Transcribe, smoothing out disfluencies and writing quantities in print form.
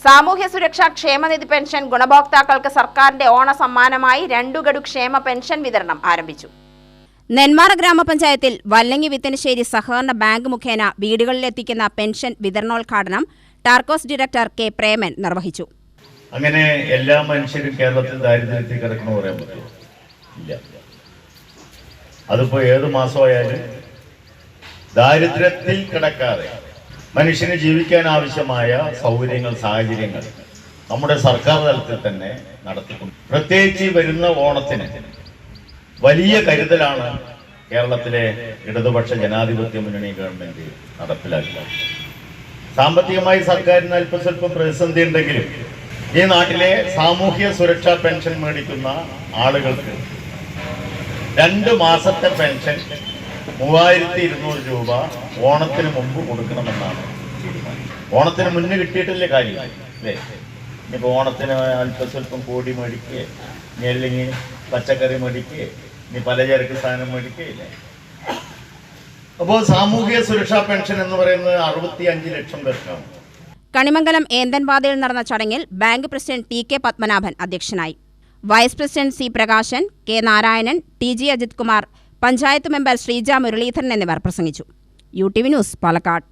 സാമൂഹ്യ സുരക്ഷാ ക്ഷേമനിധി പെൻഷൻ ഗുണഭോക്താക്കൾക്ക് സർക്കാരിന്റെ ഓണ സമ്മാനമായി 2 ഗഡു ക്ഷേമ പെൻഷൻ വിതരണം ആരംഭിച്ചു. നെന്മാറ ഗ്രാമപഞ്ചായത്തിൽ വല്ലങ്ങി വിത്തനശ്ശേരി സഹകരണ ബാങ്ക് മുഖേന വീടുകളിലെത്തിക്കുന്ന പെൻഷൻ വിതരണോദ്ഘാടനം ടാർക്കോസ് ഡയറക്ടർ കെ പ്രേമൻ നിർവഹിച്ചു. അങ്ങനെ എല്ലാ മനുഷ്യരും കേരളത്തിൽ ദാരിദ്ര്യത്തിൽ കിടക്കണമെന്ന് പറയാൻ പറ്റുമോ? ഇല്ല. അതിപ്പോ ഏത് മാസമായാലും ദാരിദ്ര്യത്തിൽ കിടക്കാതെ മനുഷ്യന് ജീവിക്കാൻ ആവശ്യമായ സൗകര്യങ്ങൾ, സാഹചര്യങ്ങൾ നമ്മുടെ സർക്കാർ തലത്തിൽ തന്നെ നടത്തിക്കൊണ്ട്, പ്രത്യേകിച്ച് വരുന്ന ഓണത്തിന് വലിയ കരുതലാണ് കേരളത്തിലെ ഇടതുപക്ഷ ജനാധിപത്യ മുന്നണി ഗവൺമെന്റ് നടപ്പിലാക്കുക. സാമ്പത്തികമായി സർക്കാരിന് അല്പസ്വല്പം പ്രതിസന്ധി ഉണ്ടെങ്കിലും ഈ നാട്ടിലെ സാമൂഹ്യ സുരക്ഷാ പെൻഷൻ മേടിക്കുന്ന ആളുകൾക്ക് 2 മാസത്തെ പെൻഷൻ 3200 രൂപ ഓണത്തിന് മുമ്പ് കൊടുക്കണമെന്നാണ് തീരുമാനം. ഓണത്തിന് മുന്നേ കിട്ടിയിട്ടില്ലേ കാര്യം അല്ലേ? ഇനിയിപ്പോൾ ഓണത്തിന് അല്പസ്വല്പം കോടി മേടിക്കുക, ഇനി അല്ലെങ്കിൽ പച്ചക്കറി മേടിക്കുക, ഇനി പലചരക്ക് സാധനം മേടിക്കുകയില്ലേ? അപ്പോൾ സാമൂഹിക സുരക്ഷാ പെൻഷൻ എന്ന് പറയുന്നത് 65 ലക്ഷം പേർക്കാണ്. കണിമംഗലം ഏന്തൻപാതയിൽ നടന്ന ചടങ്ങിൽ bank president T K Padmanabhan അധ്യക്ഷനായി. Vice president C Prakashan, K Narayanan, T G Ajith Kumar, panchayat member Sreeja Muraleedharan എന്നിവർ പ്രസംഗിച്ചു. UTV news, Palakkad.